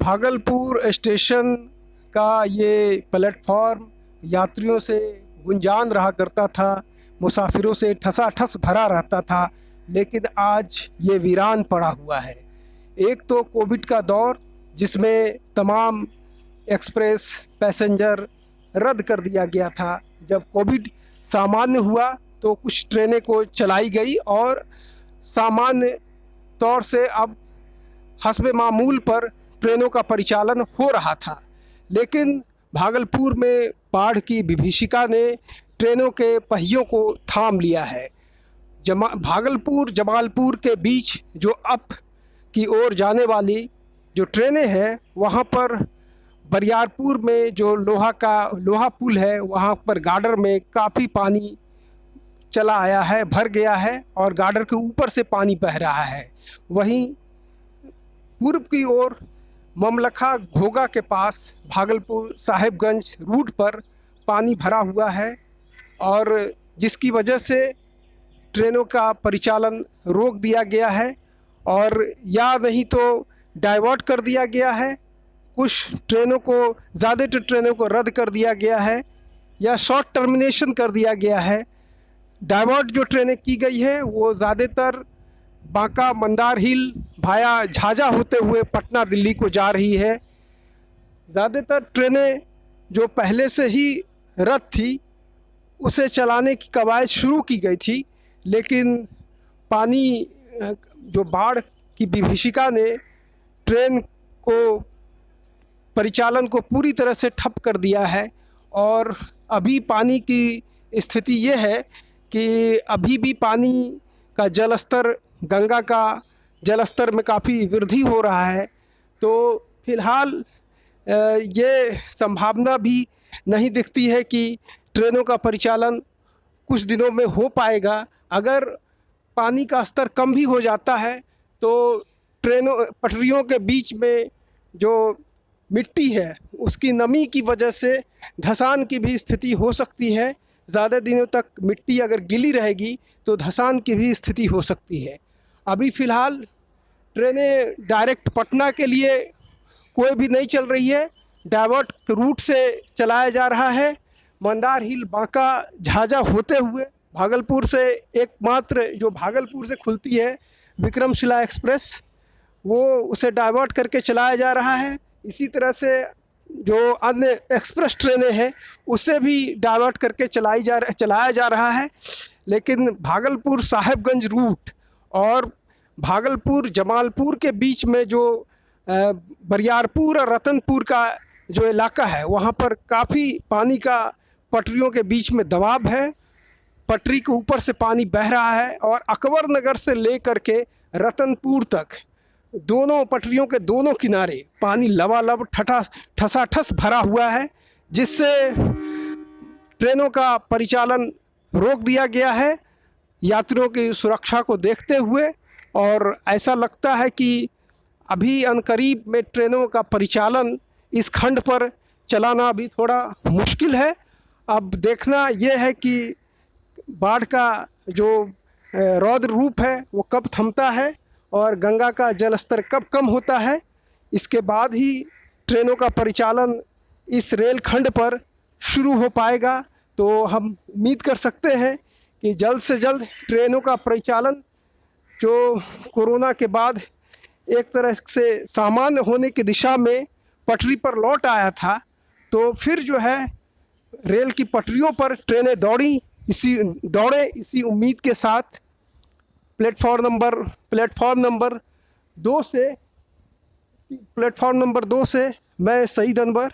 Bhagalpur station का ये platform यात्रियों से गुंजान रहा करता था, मुसाफिरों से ठसाठस भरा रहता था, लेकिन आज ये वीरान पड़ा हुआ है। एक तो कोविड का दौर जिसमें तमाम एक्सप्रेस पैसेंजर रद्द कर दिया गया था। जब कोविड सामान्य हुआ तो कुछ ट्रेनें को चलाई गई और सामान्य तौर से अब हस्बे मामूल पर ट्रेनों का परिचालन हो रहा था। लेकिन भागलपुर में बाढ़ की विभीषिका ने ट्रेनों के पहियों को थाम लिया है। भागलपुर जमालपुर के बीच जो अप की ओर जाने वाली जो ट्रेनें हैं, वहाँ पर बरियारपुर में जो लोहा पुल है, वहाँ पर गार्डर में काफ़ी पानी चला आया है, भर गया है और गार्डर के ऊपर से पानी बह रहा है। वहीं पूर्व की ओर ममलखा घोगा के पास भागलपुर साहिबगंज रूट पर पानी भरा हुआ है और जिसकी वजह से ट्रेनों का परिचालन रोक दिया गया है और या नहीं तो डाइवर्ट कर दिया गया है। कुछ ट्रेनों को, ज़्यादातर ट्रेनों को रद्द कर दिया गया है या शॉर्ट टर्मिनेशन कर दिया गया है। डाइवर्ट जो ट्रेनें की गई है वो ज़्यादातर बांका मंदार हिल भाया झाझा होते हुए पटना दिल्ली को जा रही है। ज़्यादातर ट्रेनें जो पहले से ही रद्द थी उसे चलाने की कवायद शुरू की गई थी, लेकिन पानी जो बाढ़ की विभीषिका ने ट्रेन को परिचालन को पूरी तरह से ठप कर दिया है। और अभी पानी की स्थिति ये है कि अभी भी पानी का जलस्तर, गंगा का जलस्तर में काफ़ी वृद्धि हो रहा है। तो फिलहाल ये संभावना भी नहीं दिखती है कि ट्रेनों का परिचालन कुछ दिनों में हो पाएगा। अगर पानी का स्तर कम भी हो जाता है तो पटरियों के बीच में जो मिट्टी है उसकी नमी की वजह से धंसान की भी स्थिति हो सकती है। ज़्यादा दिनों तक मिट्टी अगर गीली रहेगी तो धंसान की भी स्थिति हो सकती है। अभी फ़िलहाल ट्रेनें डायरेक्ट पटना के लिए कोई भी नहीं चल रही है, डाइवर्ट रूट से चलाया जा रहा है। मंदार हिल बांका झाझा होते हुए भागलपुर से एकमात्र जो भागलपुर से खुलती है विक्रमशिला एक्सप्रेस, वो उसे डाइवर्ट करके चलाया जा रहा है। इसी तरह से जो अन्य एक्सप्रेस ट्रेनें हैं उसे भी डाइवर्ट करके चलाया जा रहा है। लेकिन भागलपुर साहिबगंज रूट और भागलपुर जमालपुर के बीच में जो बरियारपुर और रतनपुर का जो इलाका है, वहाँ पर काफ़ी पानी का पटरियों के बीच में दबाव है। पटरी के ऊपर से पानी बह रहा है और अकबर नगर से लेकर के रतनपुर तक दोनों पटरियों के दोनों किनारे पानी लबालब ठसाठस भरा हुआ है, जिससे ट्रेनों का परिचालन रोक दिया गया है यात्रियों की सुरक्षा को देखते हुए। और ऐसा लगता है कि अभी अनकरीब में ट्रेनों का परिचालन इस खंड पर चलाना अभी थोड़ा मुश्किल है। अब देखना यह है कि बाढ़ का जो रौद्र रूप है वो कब थमता है और गंगा का जलस्तर कब कम होता है। इसके बाद ही ट्रेनों का परिचालन इस रेल खंड पर शुरू हो पाएगा। तो हम उम्मीद कर सकते हैं कि जल्द से जल्द ट्रेनों का परिचालन जो कोरोना के बाद एक तरह से सामान्य होने की दिशा में पटरी पर लौट आया था, तो फिर जो है रेल की पटरियों पर ट्रेनें दौड़ें, इसी उम्मीद के साथ प्लेटफॉर्म नंबर 2 से मैं सईद अनवर